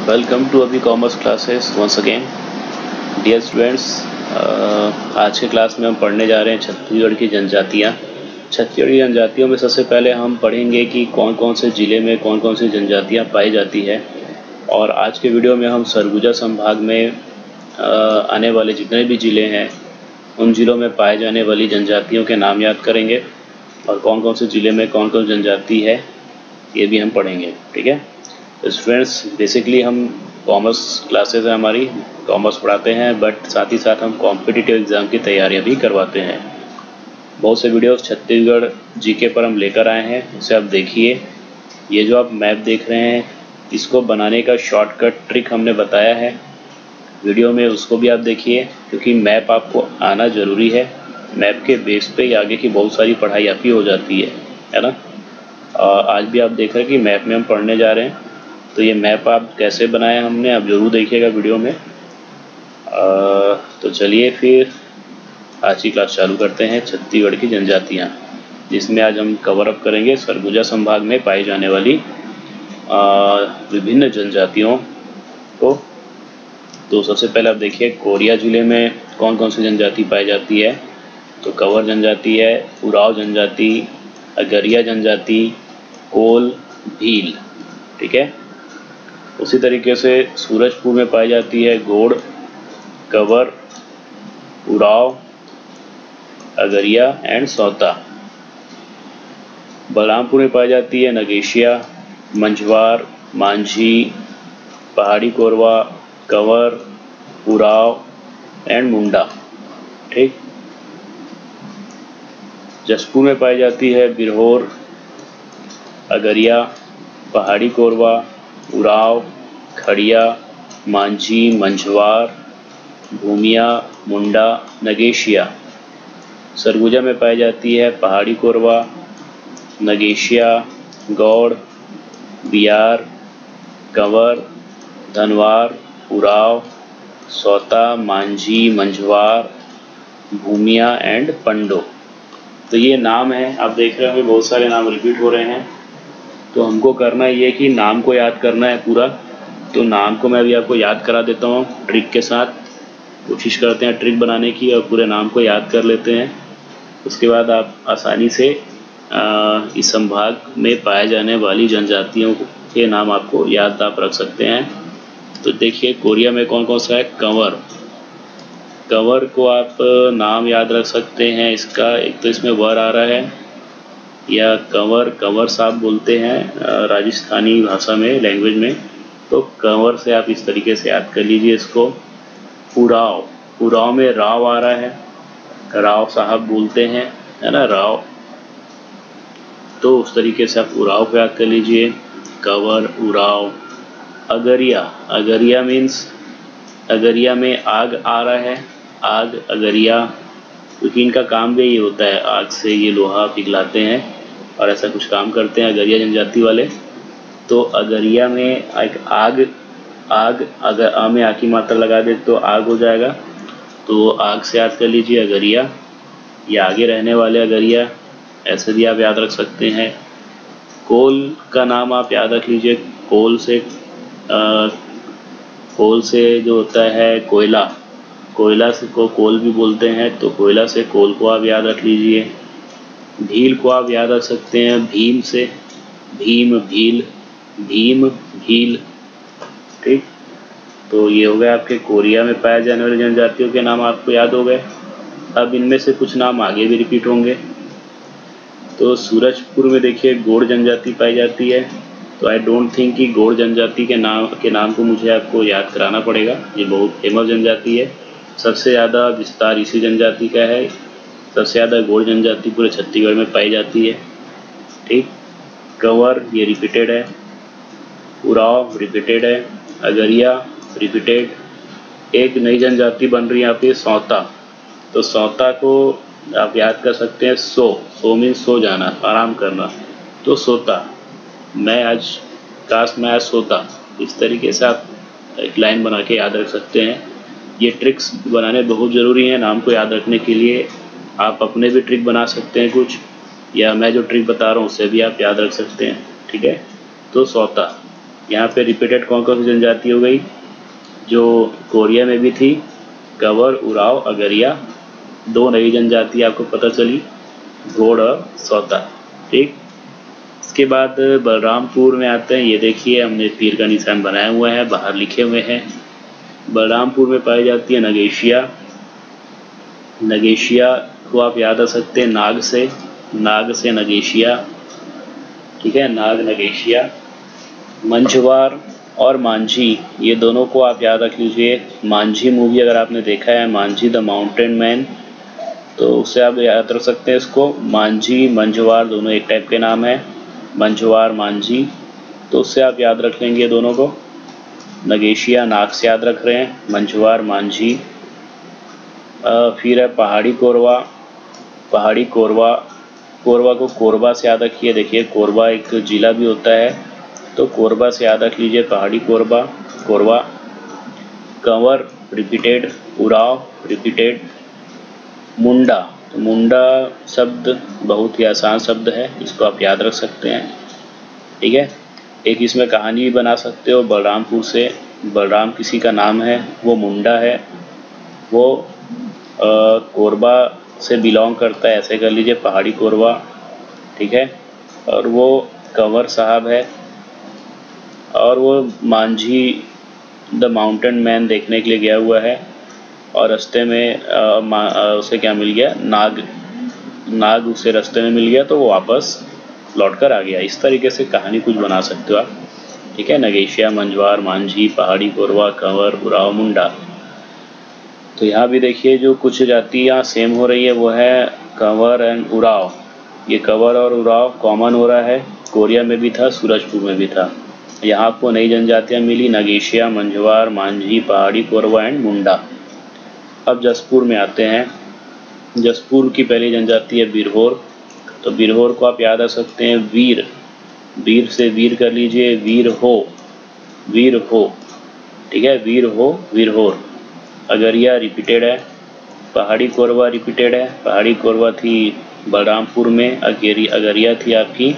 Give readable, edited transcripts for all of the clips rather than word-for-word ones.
Welcome to Abhi commerce classes once again dear students. आज के class में हम पढ़ने जा रहे हैं छत्तीसगढ़ की जनजातियाँ। छत्तीसगढ़ की जनजातियों में सबसे पहले हम पढ़ेंगे कि कौन कौन से ज़िले में कौन कौन सी जनजातियाँ पाई जाती है। और आज के वीडियो में हम सरगुजा संभाग में आने वाले जितने भी ज़िले हैं उन ज़िलों में पाए जाने वाली जनजातियों के नाम याद करेंगे और कौन कौन से ज़िले में कौन कौन जनजाति है ये भी हम पढ़ेंगे। ठीक है स्टूडेंट्स, बेसिकली हम कॉमर्स क्लासेस है हमारी, कॉमर्स पढ़ाते हैं, बट साथ ही साथ हम कॉम्पिटिटिव एग्ज़ाम की तैयारियां भी करवाते हैं। बहुत से वीडियोस छत्तीसगढ़ जीके पर हम लेकर आए हैं, उसे आप देखिए। ये जो आप मैप देख रहे हैं इसको बनाने का शॉर्टकट ट्रिक हमने बताया है वीडियो में, उसको भी आप देखिए क्योंकि मैप आपको आना ज़रूरी है। मैप के बेस पे ही आगे की बहुत सारी पढ़ाई आपकी हो जाती है ना। आज भी आप देख रहे हैं कि मैप में हम पढ़ने जा रहे हैं, तो ये मैप आप कैसे बनाया हमने आप ज़रूर देखिएगा वीडियो में। तो चलिए फिर आज की क्लास चालू करते हैं। छत्तीसगढ़ की जनजातियाँ, जिसमें आज हम कवर अप करेंगे सरगुजा संभाग में पाई जाने वाली विभिन्न जनजातियों को। तो सबसे पहले आप देखिए कोरिया ज़िले में कौन कौन सी जनजाति पाई जाती है। तो कंवर जनजाति है, उराव जनजाति, अगरिया जनजाति, कोल, भील। ठीक है। उसी तरीके से सूरजपुर में पाई जाती है गोड़, कंवर, उराव, अगरिया एंड सौता। बलरामपुर में पाई जाती है नगेशिया, मंझवार, मांझी, पहाड़ी कोरवा, कंवर, उराव एंड मुंडा। ठीक। जसपुर में पाई जाती है बिरहोर, अगरिया, पहाड़ी कोरवा, उराव, खड़िया, मांझी, मंझवार, भूमिया, मुंडा, नगेशिया। सरगुजा में पाई जाती है पहाड़ी कोरवा, नगेशिया, गौड़, बियार, कंवर, धनवार, उराव, सौता, मांझी, मंझवार, भूमिया एंड पंडो। तो ये नाम है, आप देख रहे होंगे बहुत सारे नाम रिपीट हो रहे हैं। तो हमको करना ये कि नाम को याद करना है पूरा। तो नाम को मैं अभी आपको याद करा देता हूँ ट्रिक के साथ। कोशिश करते हैं ट्रिक बनाने की और पूरे नाम को याद कर लेते हैं। उसके बाद आप आसानी से इस संभाग में पाए जाने वाली जनजातियों के नाम आपको याद आप रख सकते हैं। तो देखिए कोरिया में कौन कौन सा है। कंवर, कंवर को आप नाम याद रख सकते हैं। इसका एक तो इसमें वर आ रहा है, या कंवर, कंवर साहब बोलते हैं राजस्थानी भाषा में, लैंग्वेज में। तो कंवर से आप इस तरीके से याद कर लीजिए इसको। उराव, उराव में राव आ रहा है, राव साहब बोलते हैं, है ना, राव। तो उस तरीके से आप उराव को याद कर लीजिए, कंवर, उराव। अगरिया, अगरिया मीन्स, अगरिया में आग आ रहा है, आग, अगरिया, क्योंकि इनका काम भी ये होता है, आग से ये लोहा पिघलाते हैं और ऐसा कुछ काम करते हैं अगरिया जनजाति वाले। तो अगरिया में एक आग, आग, अगर आ में आ की मात्रा लगा दे तो आग हो जाएगा, तो आग से याद कर लीजिए अगरिया, या आगे रहने वाले अगरिया, ऐसे भी आप याद रख सकते हैं। कोल का नाम आप याद रख लीजिए, कोल से कोल से जो होता है कोयला, कोयला से को कोल भी बोलते हैं, तो कोयला से कोल को आप याद रख लीजिए। भील को आप याद रख सकते हैं भीम से, भीम, भील, भीम, भील। ठीक। तो ये हो गए आपके कोरिया में पाए जाने वाली जनजातियों के नाम आपको याद हो गए। अब इनमें से कुछ नाम आगे भी रिपीट होंगे। तो सूरजपुर में देखिए गोड़ जनजाति पाई जाती है। तो आई डोंट थिंक कि गोड़ जनजाति के नाम को मुझे आपको याद कराना पड़ेगा, ये बहुत फेमस जनजाति है। सबसे ज़्यादा विस्तार इसी जनजाति का है। सबसे ज़्यादा गोड़ जनजाति पूरे छत्तीसगढ़ में पाई जाती है। ठीक। कंवर ये रिपीटेड है, उराव रिपीटेड है, अगरिया रिपीटेड। एक नई जनजाति बन रही है यहाँ पे, सौता। तो सौता को आप याद कर सकते हैं सो मीन्स सो जाना, आराम करना, तो सोता, मैं आज सोता। इस तरीके से आप एक लाइन बना के याद रख सकते हैं। ये ट्रिक्स बनाने बहुत ज़रूरी हैं नाम को याद रखने के लिए। आप अपने भी ट्रिक बना सकते हैं कुछ, या मैं जो ट्रिक बता रहा हूँ उससे भी आप याद रख सकते हैं। ठीक है। तो सौता, यहाँ पे रिपीटेड कौन कौन सी जनजाति हो गई, जो कोरिया में भी थी, कंवर, उराव, अगरिया। 2 नई जनजाति आपको पता चली, घोड़ और सौता। ठीक, इसके बाद बलरामपुर में आते हैं। ये देखिए हमने तीर का निशान बनाया हुआ है, बाहर लिखे हुए हैं। बलरामपुर में पाई जाती है नगेशिया। नगेशिया को आप याद रख सकते हैं नाग से नगेशिया। ठीक है, नाग नगेशिया। मंझवार और मांझी, ये दोनों को आप याद रख लीजिए। मांझी मूवी अगर आपने देखा है, मांझी द माउंटेन मैन, तो उससे आप याद रख सकते हैं इसको। मांझी मंझवार दोनों एक टाइप के नाम है, मंझवार मांझी, तो उससे आप याद रख लेंगे दोनों को। नगेशिया नाग से याद रख रहे हैं, मंझवार मांझी। फिर है पहाड़ी कोरवा। कोरवा को कोरबा से याद रखिए। देखिए कोरबा एक जिला भी होता है, तो कोरबा से याद रख लीजिए, पहाड़ी कोरवा। Kanwar repeated, Oraon repeated. मुंडा, तो मुंडा शब्द बहुत ही आसान शब्द है, इसको आप याद रख सकते हैं। ठीक है, एक इसमें कहानी भी बना सकते हो। बलरामपुर से, बलराम किसी का नाम है, वो मुंडा है, वो कोरबा से बिलोंग करता है, ऐसे कर लीजिए, पहाड़ी कोरवा। ठीक है, और वो कंवर साहब है, और वो मांझी द माउंटेन मैन देखने के लिए गया हुआ है, और रास्ते में उसे क्या मिल गया, नाग उसे रास्ते में मिल गया, तो वो वापस लौट कर आ गया। इस तरीके से कहानी कुछ बना सकते हो आप। ठीक है, नगेशिया, मंझवार, मांझी, पहाड़ी कोरवा, कंवर, उराव, मुंडा। तो यहाँ भी देखिए जो कुछ जातियाँ सेम हो रही है वो है कंवर एंड उराव। ये कंवर और उराव कॉमन हो रहा है, कोरिया में भी था, सूरजपुर में भी था। यहाँ आपको नई जनजातियाँ मिली, नगेशिया, मंझवार, मांझी, पहाड़ी कोरवा एंड मुंडा। अब जसपुर में आते हैं। जसपुर की पहली जनजाति है बिरहोर। तो बिरहोर को आप याद रख सकते हैं वीर से वीर कर लीजिए, वीर हो। ठीक है, वीर हो, वीरहोर। अगरिया रिपीटेड है, पहाड़ी कोरवा रिपीटेड है। पहाड़ी कोरवा थी बलरामपुर में, अगरिया थी आपकी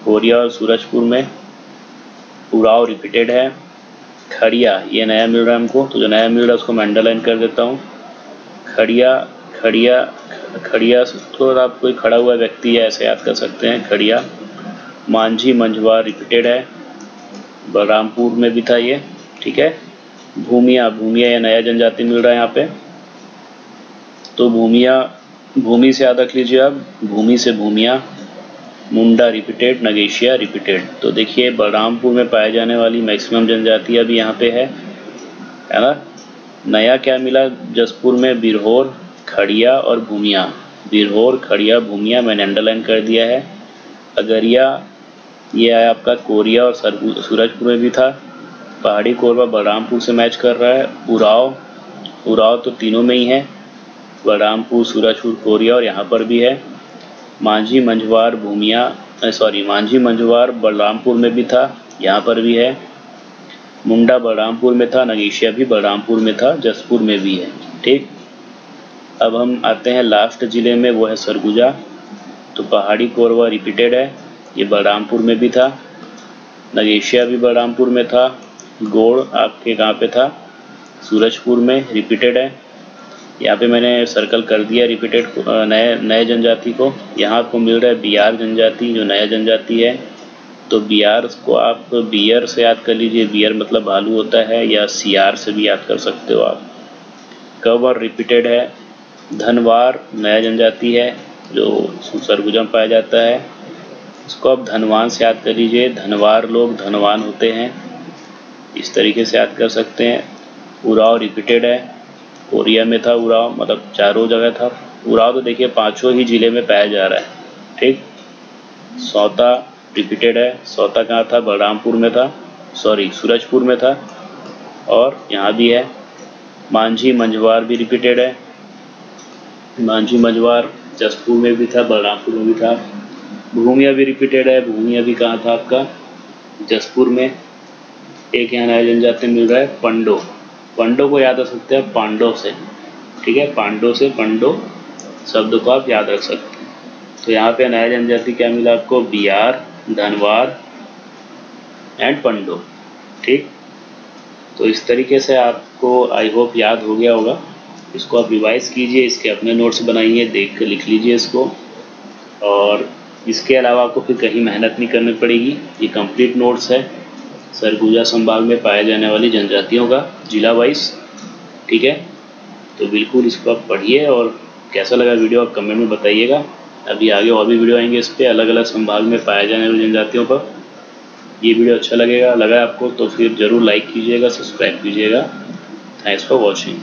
कोरिया और सूरजपुर में। उराव रिपीटेड है। खड़िया, ये नया मिल रहा है हमको, तो जो नया मिल रहा है उसको मैं अंडरलाइन कर देता हूँ। खड़िया तो आप कोई खड़ा हुआ व्यक्ति है, ऐसे याद कर सकते हैं, खड़िया। मांझी मंझवार रिपीटेड है, बलरामपुर में भी था ये। ठीक है, भूमिया ये नया जनजाति मिल रहा है यहाँ पे, तो भूमि से याद रख लीजिए आप, भूमि से भूमिया। मुंडा रिपीटेड, नगेशिया रिपीटेड। तो देखिए बलरामपुर में पाए जाने वाली मैक्सिमम जनजाति अभी यहाँ पे है ना। नया क्या मिला जसपुर में, बिरहोर, खड़िया और भूमिया। बिरहोर, खड़िया, भूमिया मैंने अंडरलाइन कर दिया है। अगरिया ये है आपका कोरिया और सूरजपुर में भी था। पहाड़ी कोरबा बलरामपुर से मैच कर रहा है। उराव तो तीनों में ही है, बलरामपुर, सूरजपुर, कोरिया और यहाँ पर भी है। मांझी मंझवार बलरामपुर में भी था, यहाँ पर भी है। मुंडा बलरामपुर में था, नगेशिया भी बलरामपुर में था, जसपुर में भी है। ठीक, अब हम आते हैं लास्ट जिले में, वो है सरगुजा। तो पहाड़ी कोरवा रिपीटेड है, ये बलरामपुर में भी था। नगेशिया भी बलरामपुर में था। गोड़ आपके कहाँ पे था, सूरजपुर में, रिपीटेड है। यहाँ पे मैंने सर्कल कर दिया रिपीटेड नए जनजाति को। यहाँ आपको मिल रहा है बियार जनजाति, जो नया जनजाति है। तो बियार को आप बियर से याद कर लीजिए, बियर मतलब भालू होता है, या सियार से भी याद कर सकते हो आप। कंवर रिपीटेड है। धनवार नया जनजाति है, जो सरगुजा में पाया जाता है, इसको आप धनवान से याद कर लीजिए। धनवार लोग धनवान होते हैं, इस तरीके से याद कर सकते हैं। उराव रिपीटेड है, कोरिया में था उराव, मतलब चारों जगह था उराव। तो देखिए 5 ही जिले में पाया जा रहा है। ठीक, सौता रिपीटेड है। सौता कहाँ था, बलरामपुर में था, सूरजपुर में था, और यहाँ भी है। मांझी मंझवार भी रिपीटेड है। मांझी मंझवार जसपुर में भी था, बलरामपुर में भी था। भूमिया भी रिपीटेड है। भूमिया भी कहाँ था आपका, जसपुर में। एक यहाँ नया जनजाति मिल रहा है पंडो को याद रख सकते हैं पांडव से। ठीक है, पांडव से पंडो शब्द को आप याद रख सकते हैं। तो यहाँ पे नया जनजाति क्या मिला आपको, बियार, धनवार, एंड पंडो। ठीक, तो इस तरीके से आपको आई होप याद हो गया होगा। इसको आप रिवाइज कीजिए, इसके अपने नोट्स बनाइए, देख कर लिख लीजिए इसको, और इसके अलावा आपको फिर कहीं मेहनत नहीं करनी पड़ेगी। ये कंप्लीट नोट्स है सरगुजा संभाग में पाए जाने वाली जनजातियों का जिला वाइज। ठीक है, तो बिल्कुल इसको आप पढ़िए, और कैसा लगा वीडियो आप कमेंट में बताइएगा। अभी आगे और भी वीडियो आएंगे इस पर, अलग अलग संभाग में पाए जाने वाली जनजातियों पर। ये वीडियो अच्छा लगा आपको तो फिर ज़रूर लाइक कीजिएगा, सब्सक्राइब कीजिएगा। Thanks for watching.